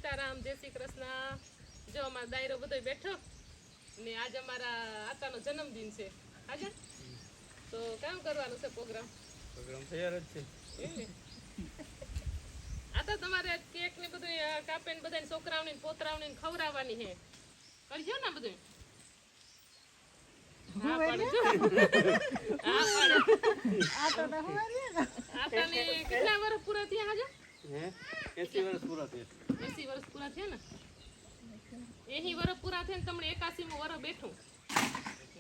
સીતારામ, જય શ્રી કૃષ્ણ. જો અમારો દાયરો બધો બેઠો ને આજે અમારા આતાનો જન્મદિન છે આજે, તો કામ કરવાનું છે. પ્રોગ્રામ તૈયાર જ છે. આ તો તમારે કેક ને બધું કાપે ને બધા છોકરાઓને પોતરાઓને ખવડાવવાની છે. કરજો ને બધું. હા પાડજો. હા પાડે. આતાને કેટલા વર્ષ પૂરા થયા આજે? 80 વર્ષ પૂરા થયા. 80 વર્ષ પૂરા થયા ને? 80 વર્ષ પૂરા થયા ને તમને 81મું વર્ષ બેઠું.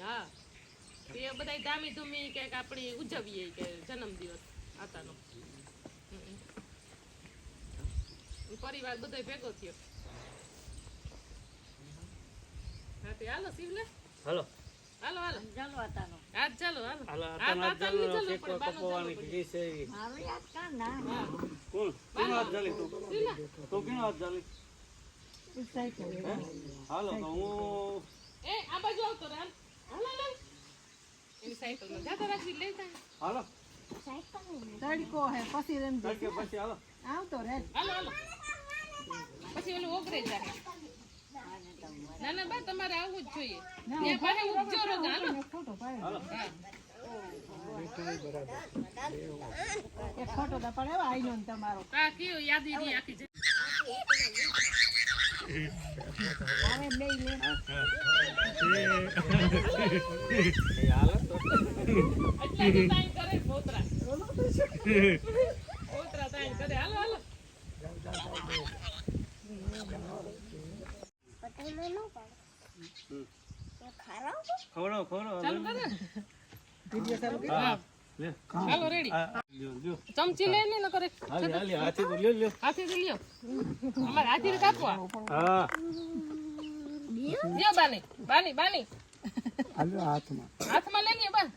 હા, તે બધા ધામી ધૂમી કે આપણે ઉજવીએ કે જન્મદિવસ આતાનો. પરિવાર બધો ભેગો થયો. હા તે હાલો શિવલે, હાલો હાલો હાલો ચાલો આતાનો આજ ચાલો હાલો. હાલો આ આતાનો આતાનો કેક ચાલો પણ કપાવવાની કીધી છે. મારું યાદ કર ના કોણ કેનો હાથ ચાલી તું? તો કેનો હાથ ચાલી? હાલો તો હું એ આ બાજુ આવતો રે. હાલો હાલો એની સાયકલ માં જાતા રાખી લઈ જાય. હાલો તડકો હે પછી રમ તડકે પછી હાલો આવતો રે હાલો હાલો પછી ઓલું ઓગરે જાય. ના ના બા તમારે આવવું જ જોઈએ. ત્યાં પાસે ઉપજો રોગ. હાલો ફોટો પાડ્યો હાલો એક ફોટો તો પડ્યો આઈનો ને તમારો કા કયો યાદી ની આખી જઈ. આવે બે લે હાલો તો એટલા તો તાઈ કરે પોતરા. પોતરા તાઈ કરે. હાલો હાલો ખવડાવો ચાલુ કરે. વિડિયો ચાલુ કર હા લે હાલો રેડી. લ્યો ચમચી લે ને ન કરે. હાલી હાલી હાથે તો લ્યો હાથે થી લ્યો. અમારે હાથી કાપવા. હા લ્યો બાની બાની બાની હાલો હાથમાં હાથમાં લઈ લ્યો બા.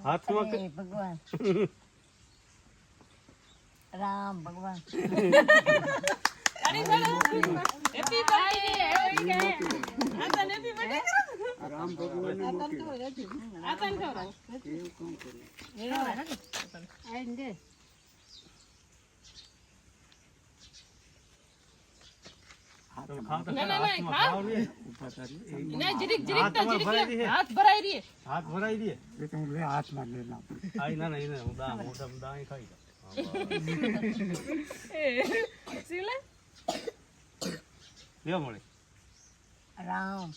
હાથમાં ભગવાન રામ ભગવાન અરે ચાલો હેપી બર્થડે. આતા હેપી બર્થડે. રામ ભગવાન આતા ખવડાવો. આઈને દે ના ના ના ખાવ ના જરીક જરીક તો જરીક લે. હાથ ભરાઈ રહી. હાથ ભરાઈ દે. હાથમાં લે ના આઈ ના ના એને હું દા મોઢા દાઈ ખાઈ જા. એ સીલે લ્યો મળે રામ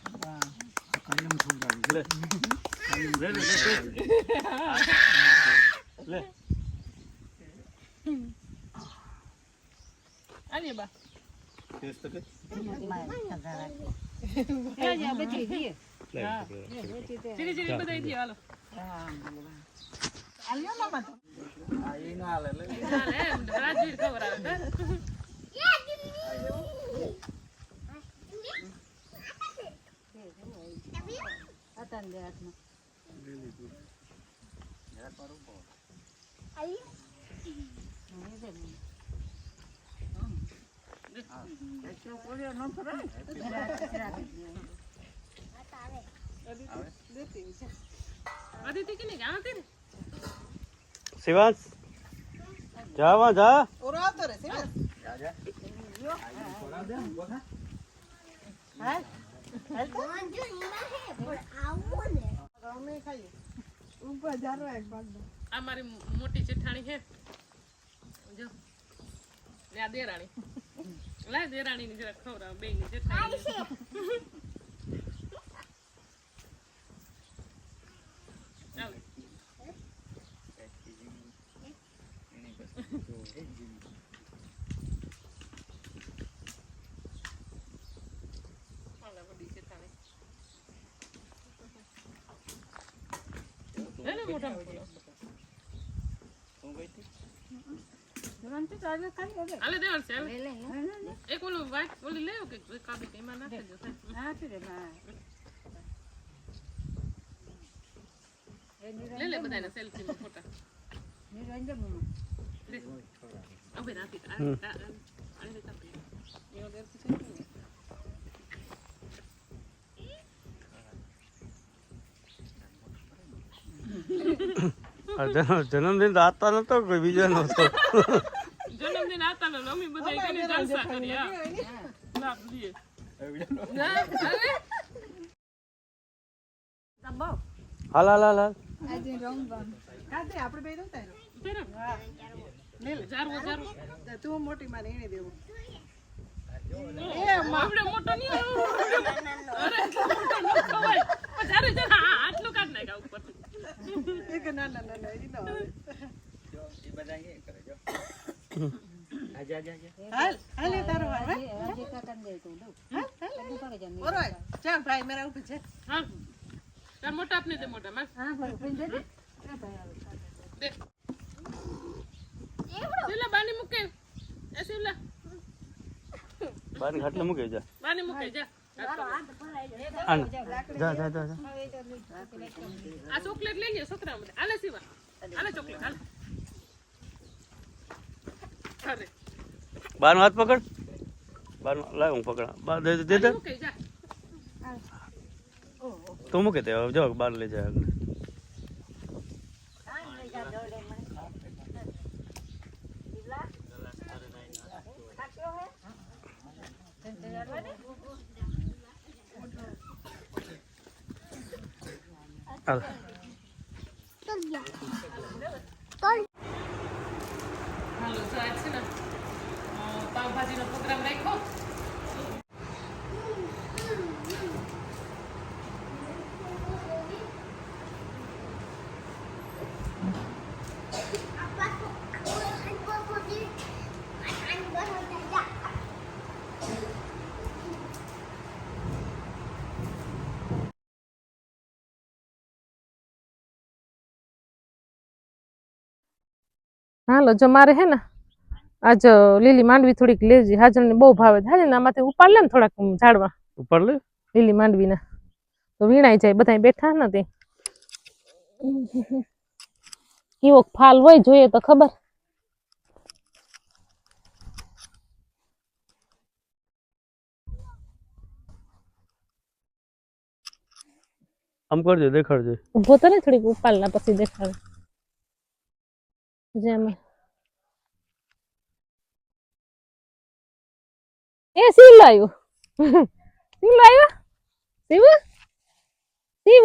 ભગવાન લે લે લે લે આલી બા. ટેસ્ટ કે જીરી જીરી બધાઈ થયો. હાલો આલ્યો ના મત આ ઈ ના લે લે હાલે રાજવીર ખવડાવે. આતાન દે હાથમાં અદિતિ કે નહીં ગાતે રે. શિવાંશ જાવા જા ઓરો આવતો રે છે જા જા હાલ અમે ખાઈએ ઉપર જારો એક ભાગ આ મારી મોટી જેઠાણી છે જો ને આ દેરાણી. લાય દેરાણી ની જરા ખવડાવ. બે ની જેઠાણી ચાલો બધી જેઠાણી મોટા હાલે દેવાલ છે. હાલે એક ઓલું વાઈટ ઓલી લેવો કે કાપી કે એમાં નાખી દો. લે લે બધાને સેલ્ફી માં ફોટા. લે હવે નાખી આ આને કાપી એનો દેર છે. જન્મદિન તો આતા નતો કોઈ બીજો નતો. જન્મદિન ને આતા ને અમે બધા કને જલસા કરી હા લાભ લીએ ના અરે દબાવ હાલ હાલ હાલ હાલ આજે રંગવાનું કાતે આપણે બે નતા તેરા હા લે લે જારવો તું મોટી માને એને દેવું આપણે મોટો નહીં અરે મોટો ન ખવાય જારે જરા આટલું કાઢ નાખ્યા ઉપર એક ના ના ના ઈ ન આવે હાલ હાલ એ તારો હાલ ઓરોય ચાલ ભાઈ મેરા ઉપર છે હા તાર મોટા આપને દે મોટા માં હા ભાઈ દે દે શિવલા બાની મૂકે એ શિવલા બાર ખાટલે મૂકે જા બાની મૂકે જા આને જા જા જા જા. આ ચોકલેટ લઈ લે છોકરા મને આલે શિવા આલે ચોકલેટ હાલ અરે બારનો હાથ પકડ બારનો લાવ હું પકડા બાર દે દે દે મૂકે જા તું મૂકે તે હવે જો બાર લઈ જાય આગળ હાલ હાલો તો આજ છે ને પાવભાજીનો પ્રોગ્રામ રાખ્યો હાલો જો મારે હે ને આજ લીલી માંડવી થોડીક લેજી હાજર ને બહુ ભાવે હાજર ને આમાંથી ઉપાડ લે ને થોડાક ઝાડવા ઉપર લે લીલી માંડવી ના તો વીણાઈ જાય બધા બેઠા નથી કેવો ફાલ હોય જોઈએ તો ખબર આમ કરજો દેખાડજો ઉભો તો ને થોડીક ઉપાડ ના પછી દેખાડે જેમ એ શિવ લાવ્યું શિવ લાવ્યા શિવ શિવ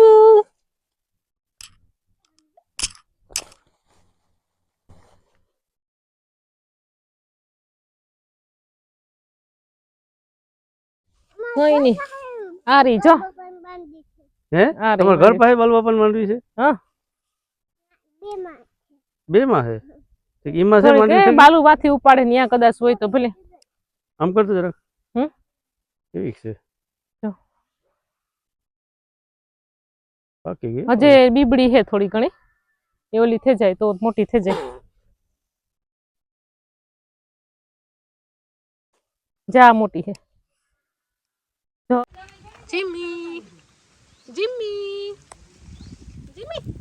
કઈ નઈ આ રહી જો હે આ રે, તમારા ઘર પાસે બલવાપન માંડવી છે હા બે માં છે ઠીક ઈમાં છે માંડવી છે થોડીક બાલુ વાથી ઉપાડે ને ત્યાં કદાચ હોય તો ભલે આમ કરતો જરાક હમ એવી છે જો. બાકી ગઈ હજે બીબડી હે થોડી ઘણી એ ઓલી થઈ જાય તો મોટી થઈ જાય જા મોટી હે જો જીમી જીમી જીમી